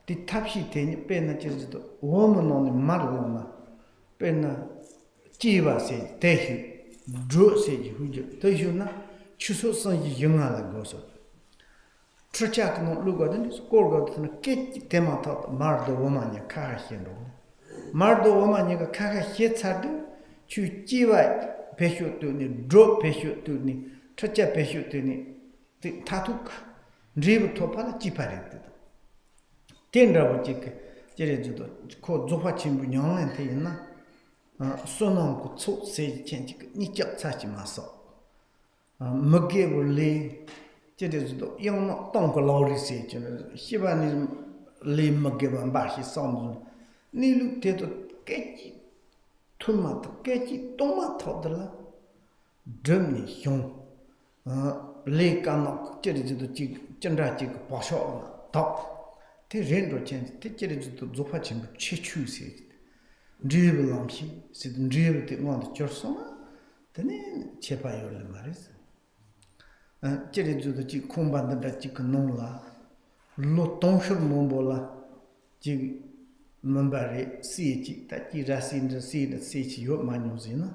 the tapshi thing penna just the woman on the marlona penna chiva say tehu drew say who na chuso san yunga la goso. Trachak no lugodan score got na get temata mardo woman ya kahendo. Mardo woman ya kaha hetsad chu chiva pesho to ni drop pesho to ni tracha pesho to ni tatuk drive topala chiparet. Tendra wachik jerejudo ko zoha chimbu nyanglen te na sonong ko tso se chenchik ni chap chachi maso. Mage le jerejudo yang tong ko lori se chen hibani le mage ban ba hi som ni lu te to kechi tomato kechi tomato dala drum ni hyong le kanok jerejudo chi chandra chi ko pasho top te rendo chen te jerejudo zopa chen chechu se drive lamshi se drive te ngond chorsona tene chepa yole maris jerejudo chi kumbanda da chi knongla lo tongshur mombola chi mambare si chi ta chi rasin de si de si chi yo manyuzina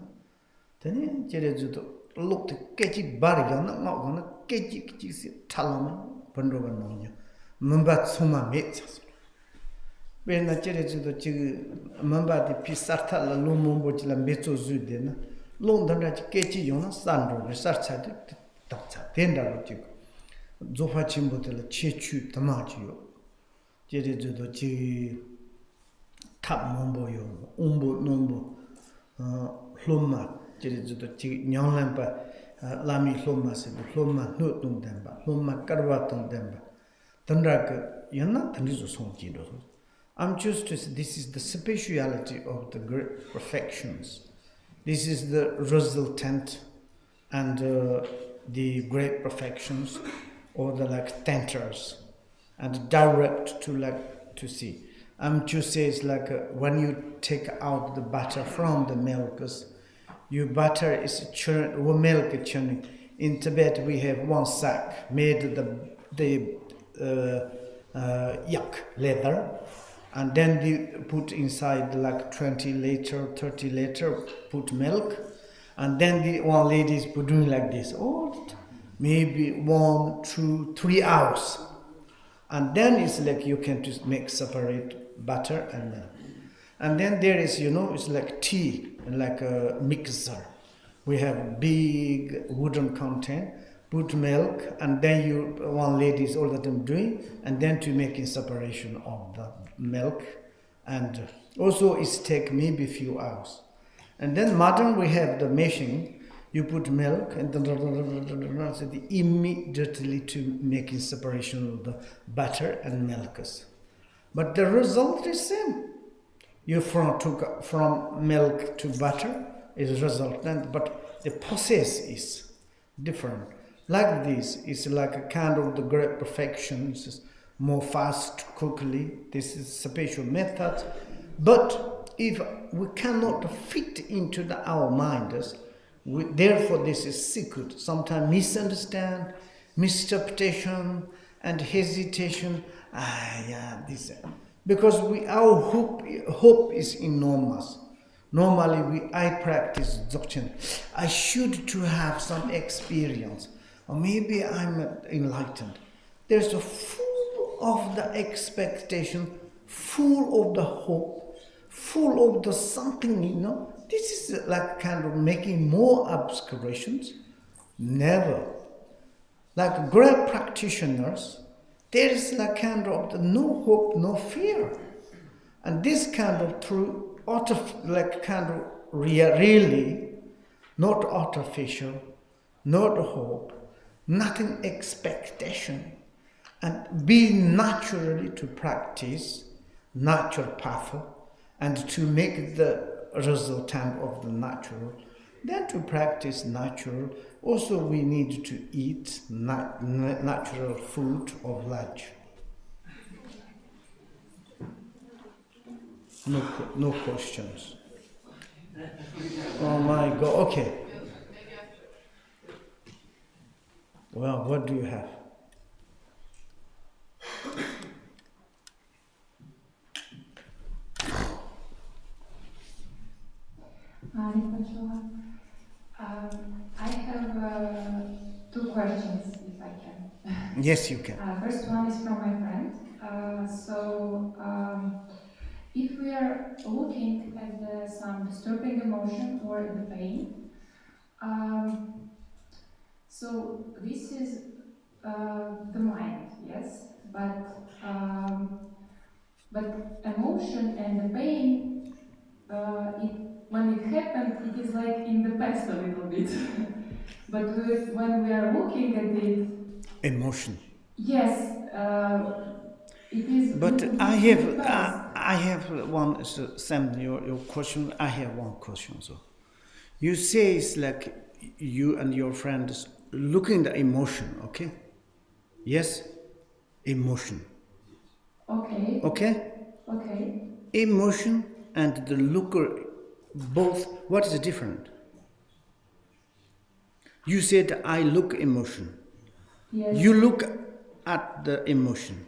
tene jerejudo lo te kechi bar yana ngona kechi chi si talama Pandoga Nonya, Mumbat Suma Mets. When I tell you the Mamba di Pisarta, la Lumumbo, la Mezzo Zudena, London at Keti Yona, Sandro, research at it, Doctor, Tenda, Zofa Chimbotel, Chechu, Tamagio, Jerry the Chi Tap Mombo, Umbo, Nombo, Hloma, Jerry the Chi Nyanlampa, Lami Hloma, said Hloma, Nutum Demba, Hloma Karvatum Demba, Tandrak, you're not the Nizo Song Jido. I'm just to say this is the speciality of the great perfections. This is the resultant and the great perfections, or the like tenters, and direct to see. I'm just say it's like when you take out the butter from the milk, your butter is churn, or milk churning. In Tibet we have one sack made the yak leather. And then they put inside like 20 liter, 30 liter, put milk. And then the one ladies put doing like this. Oh, maybe 1, 2, 3 hours. And then it's like you can just make separate butter and milk. And then there is, it's like tea, like a mixer. We have big wooden container, put milk, and then one ladies all the time doing, and then to making separation of the milk, and also it's take maybe a few hours. And then modern we have the machine, you put milk and then immediately to making separation of the butter and milk. But the result is same. You took from milk to butter is resultant, but the process is different. Like this, it's like a kind of the great perfection. It's more fast, quickly. This is a special method. But if we cannot fit into our minds, therefore this is secret. Sometimes misunderstand, misinterpretation, and hesitation. This. Because our hope is enormous. Normally, I practice Dzogchen. I should to have some experience. Or maybe I'm enlightened. There's a full of the expectation, full of the hope, full of the something, This is like kind of making more obscurations. Never. Like great practitioners, there is like kind of the no hope, no fear. And this kind of true, like kind of really, not artificial, not hope, nothing expectation, and be naturally to practice natural path and to make the resultant of the natural. Then to practice natural, also we need to eat natural food of lunch. No questions. Oh my God, okay. Well, what do you have? Rinpoche, I have 2 questions, if I can. Yes, you can. First one is from my friend. If we are looking at some disturbing emotion or the pain, so this is the mind, yes, but emotion and the pain, when it happened, it is like in the past a little bit. But when we are looking at it, emotion. Yes, it is. But I have one. Sam, your question. I have one question. So, you say it's like you and your friends looking at the emotion. Okay. Yes, emotion. Okay. Okay. Okay. Emotion and the looker, both. What is different? You said I look emotion. Yes. You look at the emotion.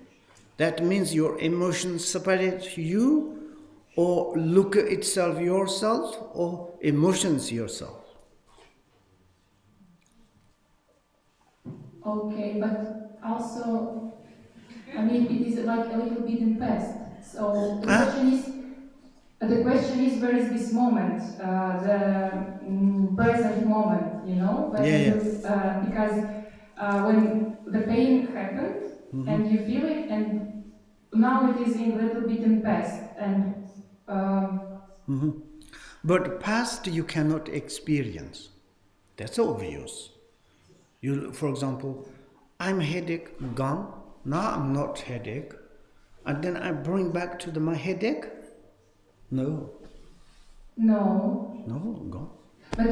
That means your emotion separates you, or look itself yourself, or emotions yourself. Okay, but also, I mean, it is like a little bit in past. So the question is, where is this moment, the present moment, you know, when Yeah, yeah. because when the pain happened and you feel it, and now it is in a little bit in past, and But past you cannot experience. That's obvious. You, for example, I'm headache gone. Now I'm not headache, and then I bring back to my headache. No, no. gone. But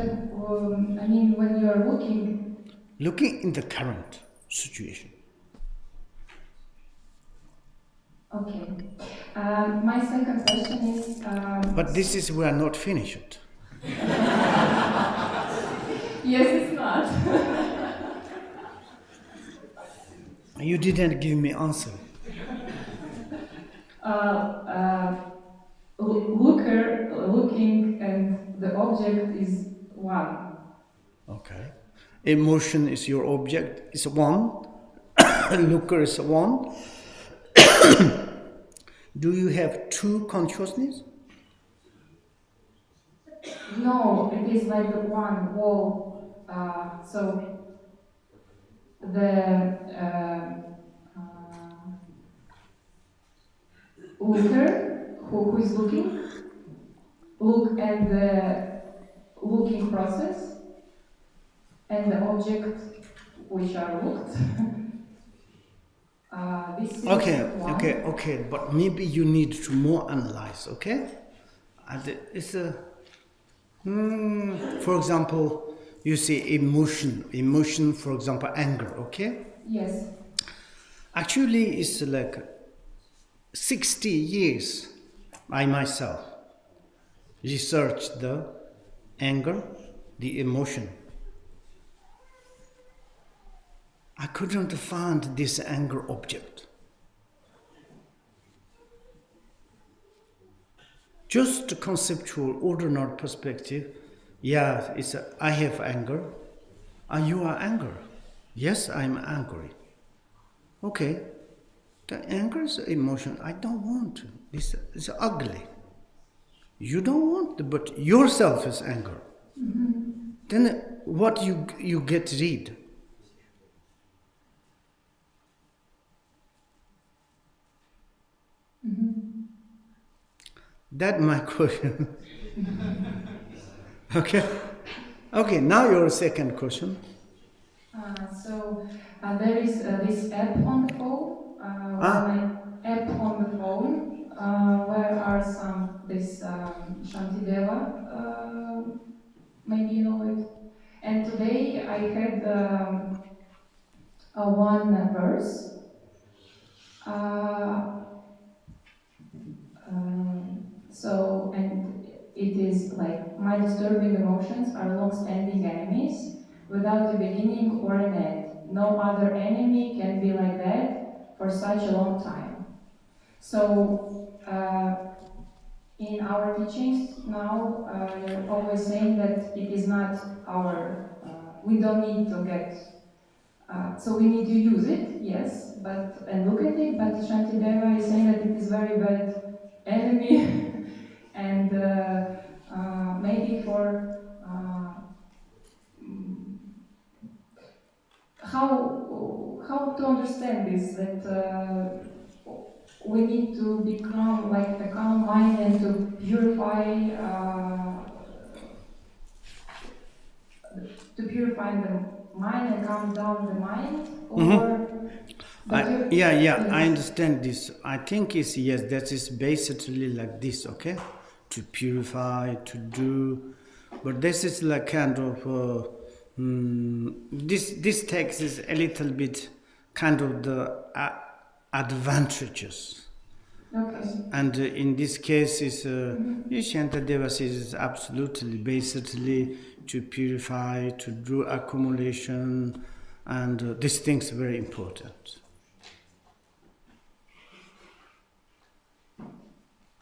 I mean, when you are Looking in the current situation. okay. My second question is. But this is we are not finished. Yes, it's not. You didn't give me answer. Looking and the object is one. Okay. Emotion is your object, is one. Looker is one. Do you have two consciousness? No, it is like the one wall. So the looker who is looking, look and the looking process, and the object which are looked. This is one. Okay, but maybe you need to more analyze, okay? And it's a, for example, you see emotion, for example, anger, okay? Yes. Actually, it's like 60 years I myself researched the anger, the emotion. I couldn't find this anger object. Just conceptual, ordinary perspective. Yeah, I have anger. You are angry. Yes, I'm angry. Okay, the anger is emotion. I don't want to. This is ugly. You don't want, but yourself is anger. Then what you get rid? That my question. Okay. Now your second question. So there is this app on the phone. App on the phone where are some this Shantideva. Maybe you know it. And today I had one verse. So, and it is like, my disturbing emotions are long-standing enemies without a beginning or an end. No other enemy can be like that for such a long time. So, in our teachings now, you're always saying that it is not our, we don't need to get, so we need to use it, yes, but and look at it, but Shantideva is saying that it is very bad enemy. And maybe for how to understand this, that we need to become like a calm mind and to purify the mind and calm down the mind, or I understand this. I think it's yes, that is basically like this, okay? To purify, to do, but this is like kind of this text is a little bit kind of the advantageous. Okay. And in this case, is Shantideva says is absolutely basically to purify, to do accumulation, and these things are very important.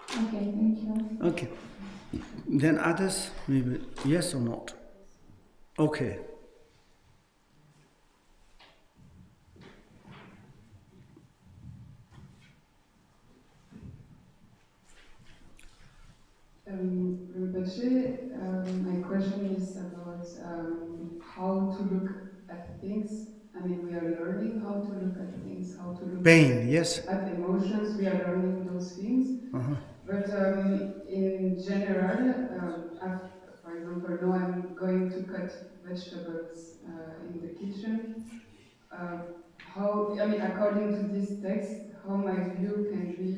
Okay, thank you. Okay. Then others, maybe yes or not? Okay. Rinpoche, my question is about how to look at things. I mean, we are learning how to look at things, how to look Pain, yes. at emotions. We are learning those things. But in general, for example, now I'm going to cut vegetables in the kitchen. According to this text, how my view can be,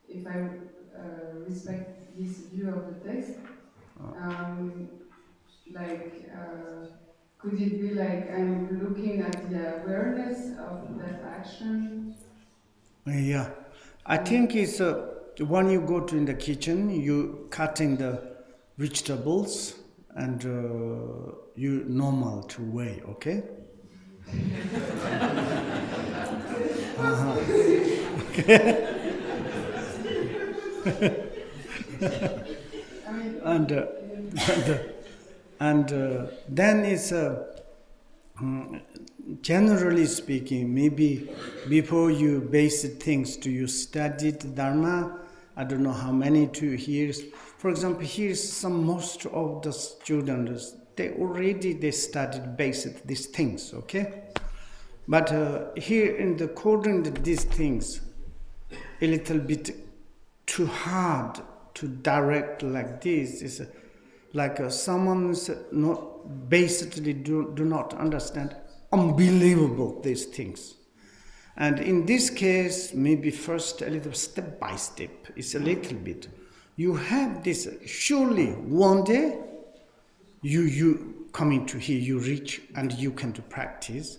if I respect this view of the text, could it be like I'm looking at the awareness of that action? Yeah, I think it's when you go to in the kitchen, you cutting the vegetables and you normal to weigh, okay? Okay. and then it's generally speaking, maybe before you basic things, do you studied Dharma? I don't know how many to here. For example, here's most of the students, they studied basic these things, okay? But here in the according to these things, a little bit too hard to direct like this. Is like someone's not basically do not understand unbelievable these things. And in this case, maybe first a little step by step, it's a little bit. You have this, surely one day, you coming to here, you reach and you can do practice.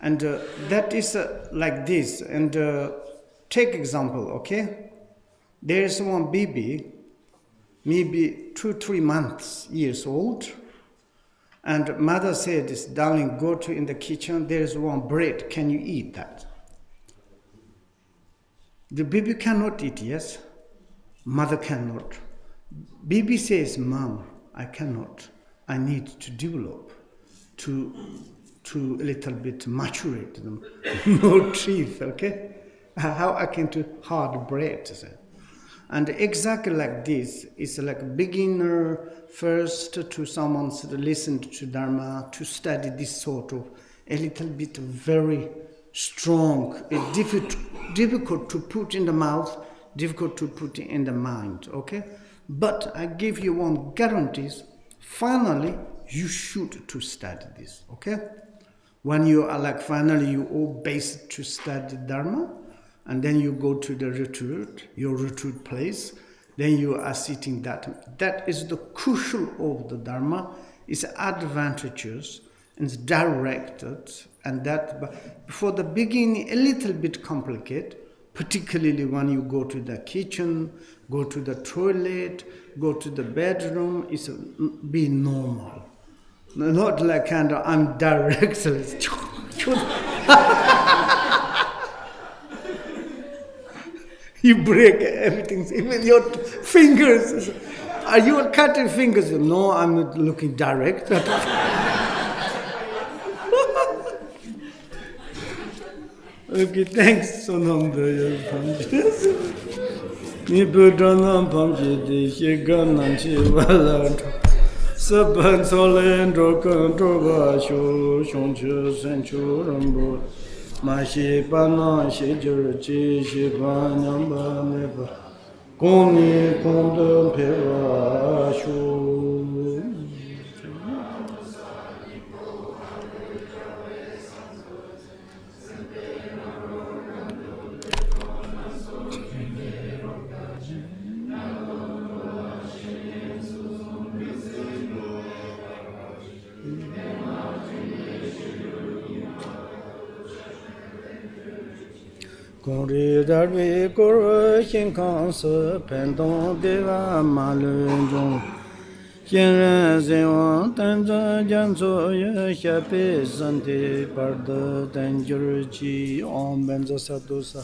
And that is like this. And take example, okay? There is one baby, maybe 2-3 months years old, and mother said, darling, go to in the kitchen, there is one bread, can you eat that? The baby cannot eat, yes? Mother cannot. Baby says, Mom, I cannot. I need to develop, to a little bit maturate them. No teeth, okay? How I can do hard bread? And exactly like this, it's like beginner first to someone to listen to Dharma, to study this sort of a little bit very strong, difficult to put in the mouth, difficult to put in the mind, okay? But I give you one guarantees, finally you should to study this, okay? When you are like finally you all based to study Dharma, and then you go to the retreat, your retreat place, then you are sitting that. That is the crucial of the Dharma, is advantageous and directed, and that for the beginning a little bit complicated, particularly when you go to the kitchen, go to the toilet, go to the bedroom, it's be normal. Not like kind of I'm directly. You break everything, even your fingers. Are you cutting fingers? No, I'm not looking direct. Okay, thanks, Sonam. Saban solen drokan droga shu shongchu senchu rambo ma shi pana shi jur chi shi pa nyamba meba koni kondo pewa shu. Kori darbi koro xin kansa pendon deva malun jong xin ren zewang tanza janzo ye xape sante parda tanjur chi om benza sadosa.